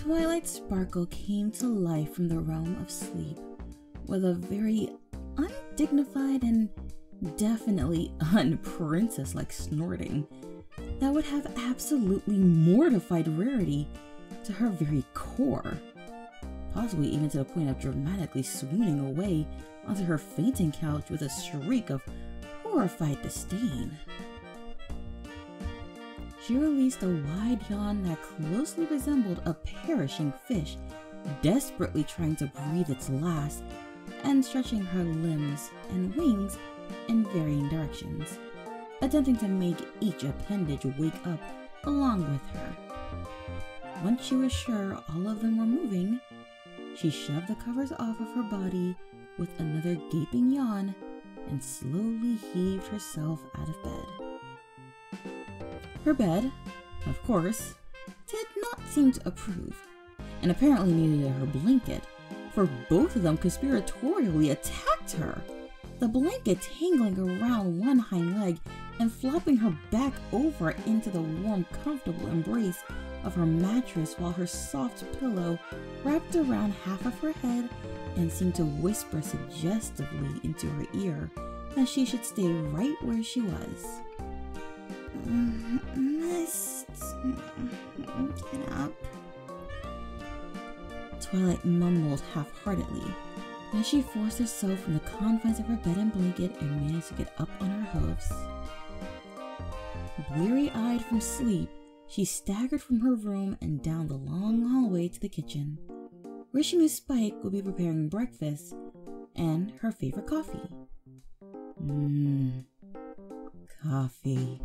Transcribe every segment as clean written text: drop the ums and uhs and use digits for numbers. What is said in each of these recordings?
Twilight Sparkle came to life from the realm of sleep with a very undignified and definitely un-princess-like snorting that would have absolutely mortified Rarity to her very core, possibly even to the point of dramatically swooning away onto her fainting couch with a shriek of horrified disdain. She released a wide yawn that closely resembled a perishing fish desperately trying to breathe its last and stretching her limbs and wings in varying directions, attempting to make each appendage wake up along with her. Once she was sure all of them were moving, she shoved the covers off of her body with another gaping yawn and slowly heaved herself out of bed. Her bed, of course, did not seem to approve, and apparently neither did her blanket, for both of them conspiratorially attacked her, the blanket tangling around one hind leg and flopping her back over into the warm, comfortable embrace of her mattress while her soft pillow wrapped around half of her head and seemed to whisper suggestively into her ear that she should stay right where she was. Must get up, Twilight mumbled half-heartedly as she forced herself from the confines of her bed and blanket and managed to get up on her hooves. Bleary-eyed from sleep, she staggered from her room and down the long hallway to the kitchen, where she knew Spike would be preparing breakfast and her favorite coffee. Coffee.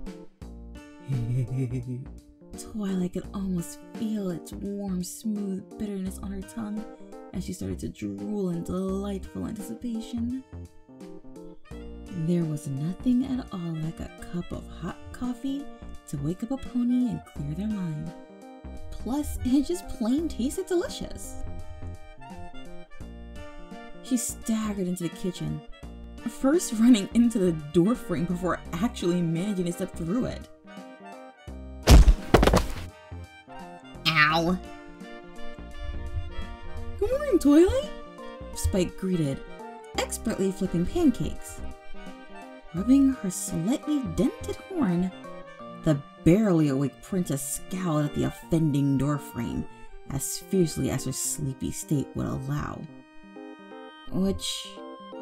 Twilight could almost feel its warm, smooth bitterness on her tongue as she started to drool in delightful anticipation. There was nothing at all like a cup of hot coffee to wake up a pony and clear their mind. Plus, it just plain tasted delicious. She staggered into the kitchen, first running into the doorframe before actually managing to step through it. Ow! Good morning, Twilight! Spike greeted, expertly flipping pancakes. Rubbing her slightly dented horn, the barely awake princess scowled at the offending doorframe as fiercely as her sleepy state would allow. Which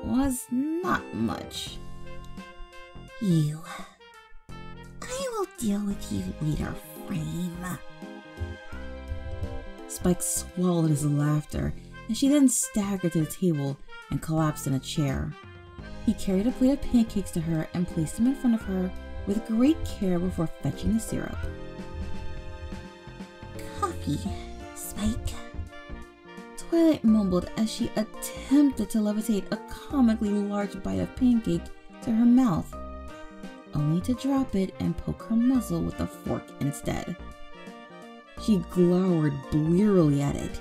was not much. I will deal with you later, Frame. Spike swallowed his laughter, and she then staggered to the table and collapsed in a chair. He carried a plate of pancakes to her and placed them in front of her with great care before fetching the syrup. Coffee, Spike. Twilight mumbled as she attempted to levitate a comically large bite of pancake to her mouth, only to drop it and poke her muzzle with a fork instead. She glowered blearily at it.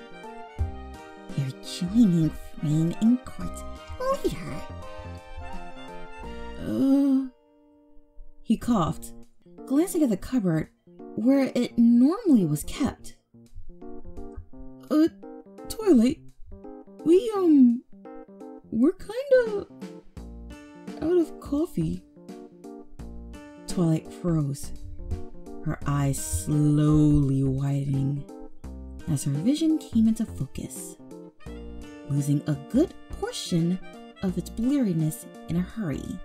You're joining Frame in court later. He coughed, glancing at the cupboard where it normally was kept. Twilight, we're kinda out of coffee. Twilight froze, her eyes slowly widening as her vision came into focus, losing a good portion of its bleariness in a hurry.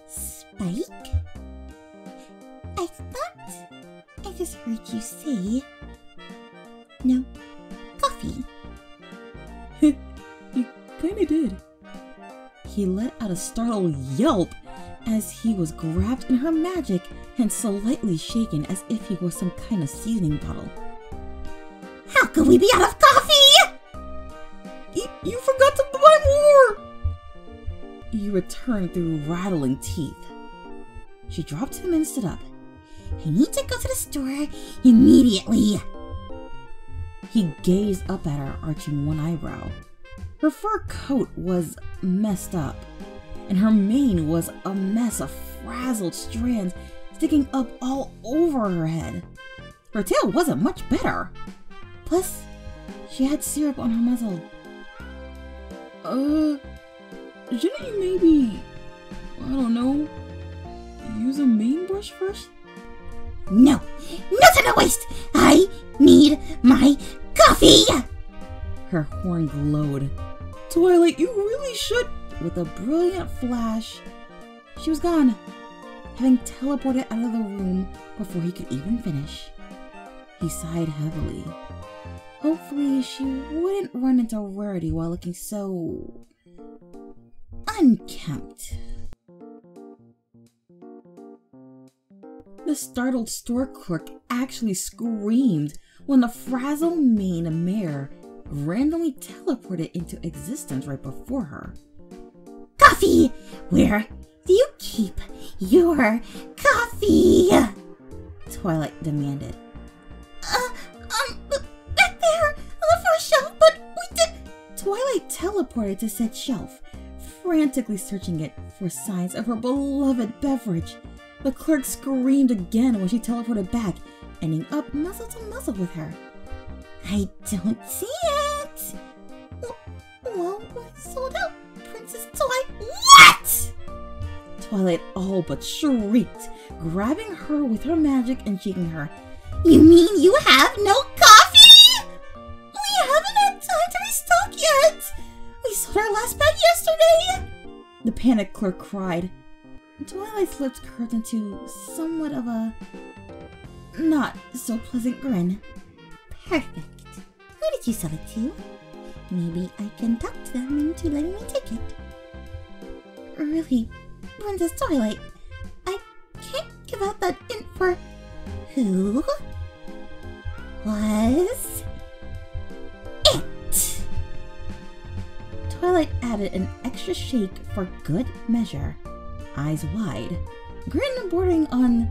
Spike? I thought I just heard you say no coffee. You kinda did. He let out a startled yelp as he was grabbed in her magic and slightly shaken as if he was some kind of seasoning bottle. How could we be out of coffee? You forgot to buy more! He returned through rattling teeth. She dropped him and stood up. I need to go to the store immediately. He gazed up at her, arching one eyebrow. Her fur coat was messed up, and her mane was a mess of frazzled strands sticking up all over her head. her tail wasn't much better. Plus, she had syrup on her muzzle. Shouldn't you maybe, I don't know, use a mane brush first? No, not in a waste! I need my coffee! Her horn glowed. Twilight, you really should. With a brilliant flash, she was gone, having teleported out of the room before he could even finish. He sighed heavily. Hopefully, she wouldn't run into Rarity while looking so unkempt. The startled store clerk actually screamed when the frazzled mane mare randomly teleported into existence right before her. Coffee! Where do you keep your coffee? Twilight demanded. Back there on the first shelf, but we did... Twilight teleported to said shelf, frantically searching it for signs of her beloved beverage. The clerk screamed again when she teleported back, ending up muzzle to muzzle with her. I don't see it! Well, we sold out, Princess Twilight. What?! Twilight all but shrieked, grabbing her with her magic and shaking her. You mean you have no coffee? We haven't had time to restock yet! We sold our last bag yesterday! The panicked clerk cried. Twilight's lips curved into somewhat of a not so pleasant grin. Perfect. Who did you sell it to? Maybe I can talk to them into letting me take it. Really, Princess Twilight, I can't give out that info. Who was it? Twilight added an extra shake for good measure, eyes wide, grin bordering on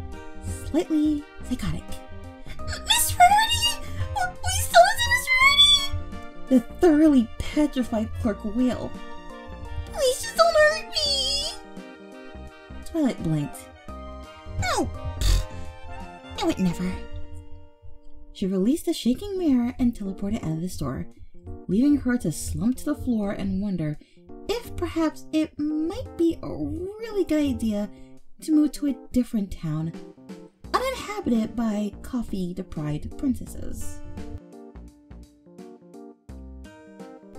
slightly psychotic. Miss Rarity! We sold it to Miss Rarity! The thoroughly petrified clerk wailed. Please just don't hurt me! Twilight blinked. No! I would never. She released the shaking mirror and teleported out of the store, leaving her to slump to the floor and wonder if perhaps it might be a really good idea to move to a different town, uninhabited by coffee-deprived princesses.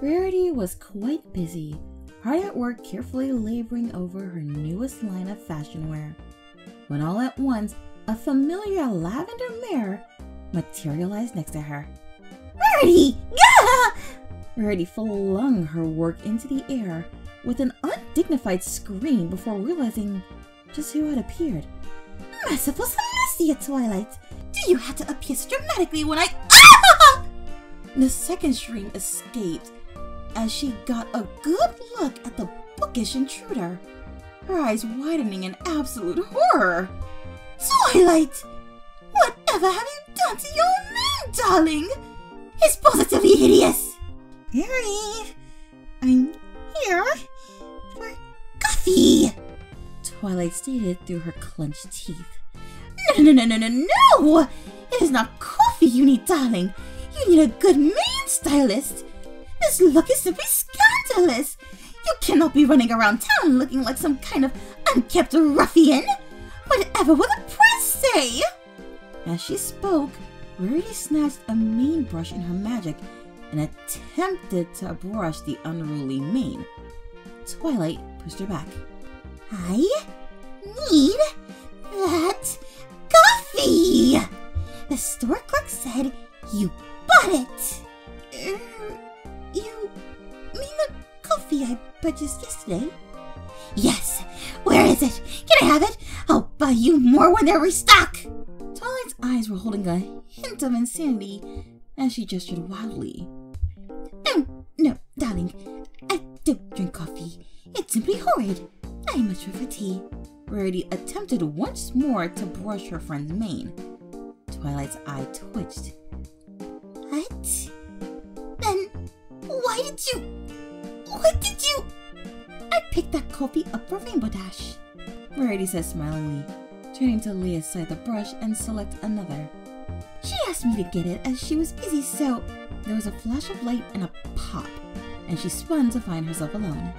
Rarity was quite busy, hard at work carefully laboring over her newest line of fashion wear, when all at once a familiar lavender mare materialized next to her. Rarity! Gah! Rarity flung her work into the air with an undignified scream before realizing just who had appeared. Merciful Celestia, Twilight! Do you have to appear so dramatically when I— Ah! The second scream escaped as she got a good look at the bookish intruder, her eyes widening in absolute horror. Twilight! Whatever have you done to your name, darling? It's positively hideous! Rarity, I'm here for coffee! Twilight stated through her clenched teeth. No! It is not coffee you need, darling. You need a good mane stylist. This look is simply scandalous. You cannot be running around town looking like some kind of unkempt ruffian. Whatever will the press say? As she spoke, Rarity snatched a mane brush in her magic and attempted to brush the unruly mane. Twilight pushed her back. I need that coffee! The store clerk said you bought it! You mean the coffee I purchased yesterday? Yes! Where is it? Can I have it? I'll buy you more when they're restocked! Twilight's eyes were holding a hint of insanity as she gestured wildly. No, darling. I don't drink coffee. It's simply horrid. I much prefer tea. Rarity attempted once more to brush her friend's mane. Twilight's eye twitched. What? Then why did you... What did you... I picked that coffee up for Rainbow Dash, Rarity said smilingly, turning to lay aside the brush and select another. She asked me to get it as she was busy, so there was a flash of light and a pop, and she spun to find herself alone.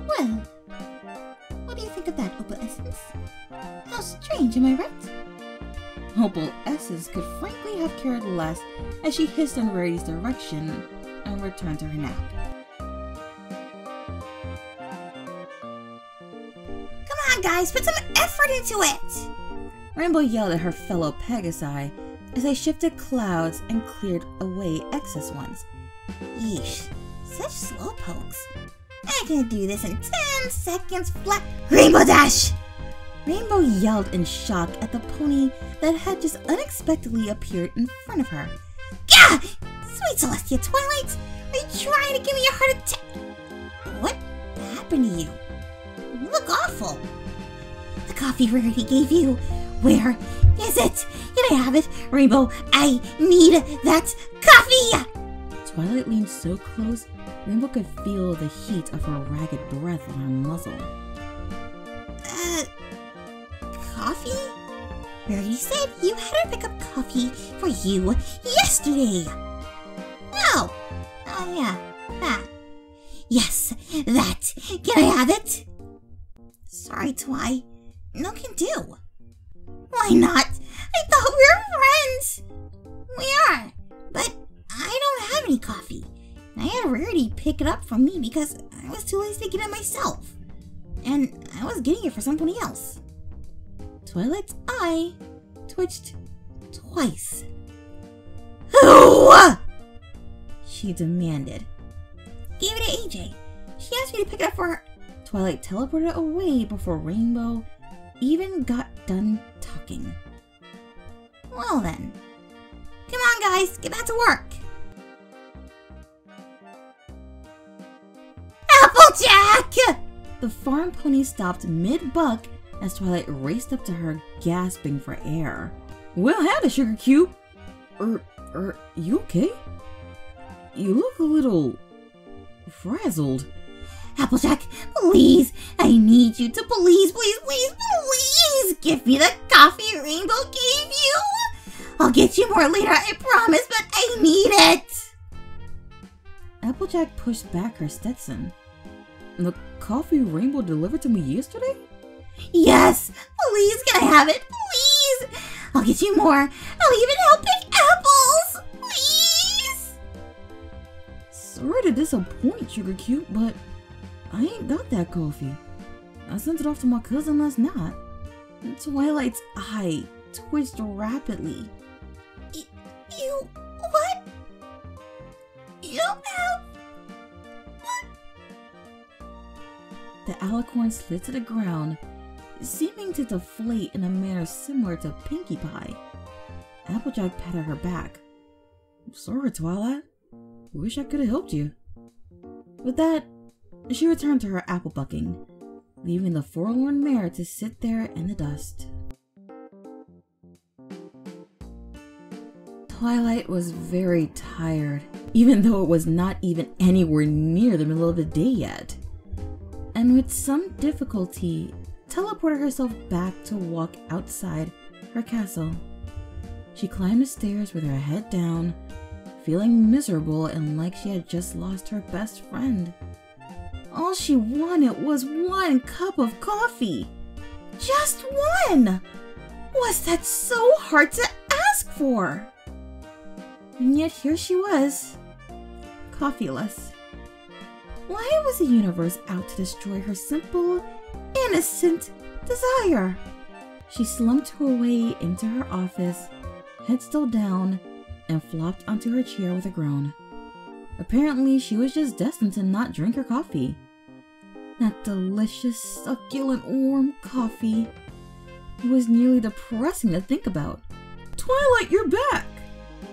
Well, what do you think of that, Opal Essence? How strange, am I right? Opal Essence could frankly have cared less as she hissed in Rarity's direction and returned to her nap. Come on, guys, put some effort into it! Rainbow yelled at her fellow Pegasi as they shifted clouds and cleared away excess ones. Yeesh, such slowpokes. I can do this in 10 seconds flat. Rainbow Dash! Rainbow yelled in shock at the pony that had just unexpectedly appeared in front of her. Gah! Sweet Celestia Twilight, are you trying to give me a heart attack? What happened to you? You look awful. The coffee Rarity gave you. Where is it? Can I have it? Rainbow, I need that coffee! Twilight leaned so close, Rainbow could feel the heat of her ragged breath on her muzzle. Coffee? Rarity said you had her pick up coffee for you yesterday. Oh yeah, that. Yes, that. Can I have it? Sorry, Twi. No can do. Why not? I thought we were friends. We are, but I don't have any coffee. I had Rarity pick it up from me because I was too lazy to get it myself. And I was getting it for somebody else. Twilight's eye twitched twice. Who? She demanded. Gave it to AJ. She asked me to pick it up for her. Twilight teleported away before Rainbow even got done talking. Well then. Come on, guys, get back to work. Applejack! The farm pony stopped mid-buck as Twilight raced up to her, gasping for air. Well, howdy, Sugar Cube. You okay? You look a little frazzled. Applejack, please, I need you to please give me the coffee Rainbow gave you. I'll get you more later, I promise, but I need it. Applejack pushed back her Stetson. The coffee Rainbow delivered to me yesterday? Yes, please, can I have it? Please! I'll get you more. I'll even help pick apples. Please! Sorry to disappoint, Sugar Cube, but I ain't got that coffee. I sent it off to my cousin last night. Twilight's eye twitched rapidly. You... what? You don't have... what? The alicorn slid to the ground, seeming to deflate in a manner similar to Pinkie Pie. Applejack patted her back. Sorry, Twilight. Wish I could have helped you. With that, she returned to her apple bucking, leaving the forlorn mare to sit there in the dust. Twilight was very tired, even though it was not even anywhere near the middle of the day yet, and with some difficulty teleported herself back to walk outside her castle. She climbed the stairs with her head down, feeling miserable and like she had just lost her best friend. All she wanted was one cup of coffee. Just one! Was that so hard to ask for? And yet here she was, coffeeless. Why was the universe out to destroy her simple, innocent desire? She slumped her way into her office, head still down, and flopped onto her chair with a groan. Apparently, she was just destined to not drink her coffee. That delicious, succulent, warm coffee. It was nearly depressing to think about. Twilight, you're back!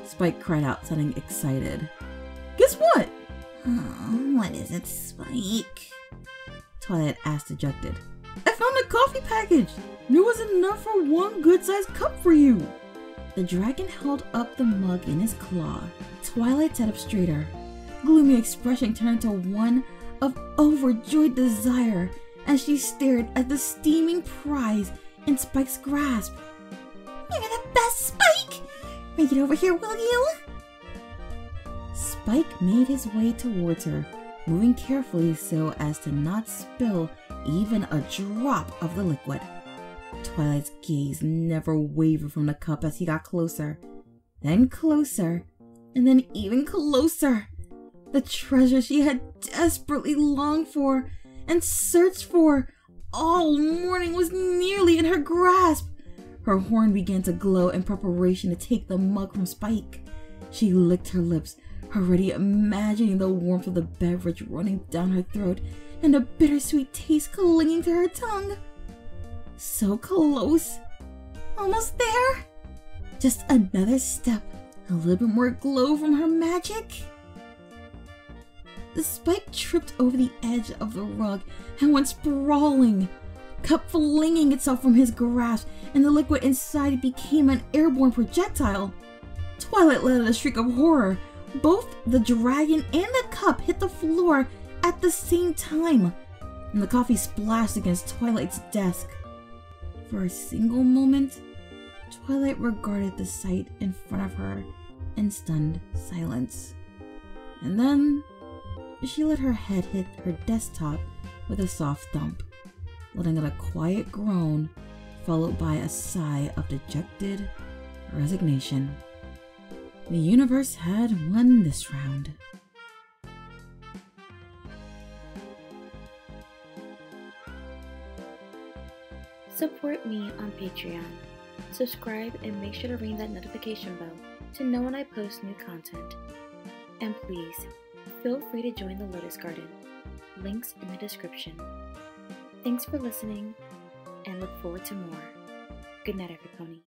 Spike cried out, sounding excited. Guess what? Oh, what is it, Spike? Twilight asked, dejected. I found a coffee package! There was enough for one good-sized cup for you! The dragon held up the mug in his claw. Twilight sat up straighter. Gloomy expression turned to one of overjoyed desire as she stared at the steaming prize in Spike's grasp. You're the best, Spike! Make it over here, will you? Spike made his way towards her, moving carefully so as to not spill even a drop of the liquid. Twilight's gaze never wavered from the cup as he got closer, then closer, and then even closer. The treasure she had desperately longed for and searched for all morning was nearly in her grasp. Her horn began to glow in preparation to take the mug from Spike. She licked her lips, already imagining the warmth of the beverage running down her throat and a bittersweet taste clinging to her tongue. So close. Almost there. Just another step, a little bit more glow from her magic. The Spike tripped over the edge of the rug and went sprawling, cup flinging itself from his grasp, and the liquid inside it became an airborne projectile. Twilight let out a shriek of horror. Both the dragon and the cup hit the floor at the same time, and the coffee splashed against Twilight's desk. For a single moment, Twilight regarded the sight in front of her in stunned silence. And then, she let her head hit her desktop with a soft thump, letting out a quiet groan, followed by a sigh of dejected resignation. The universe had won this round. Support me on Patreon. Subscribe and make sure to ring that notification bell to know when I post new content. And please, feel free to join the Lotus Garden. Links in the description. Thanks for listening, and look forward to more. Good night, every pony.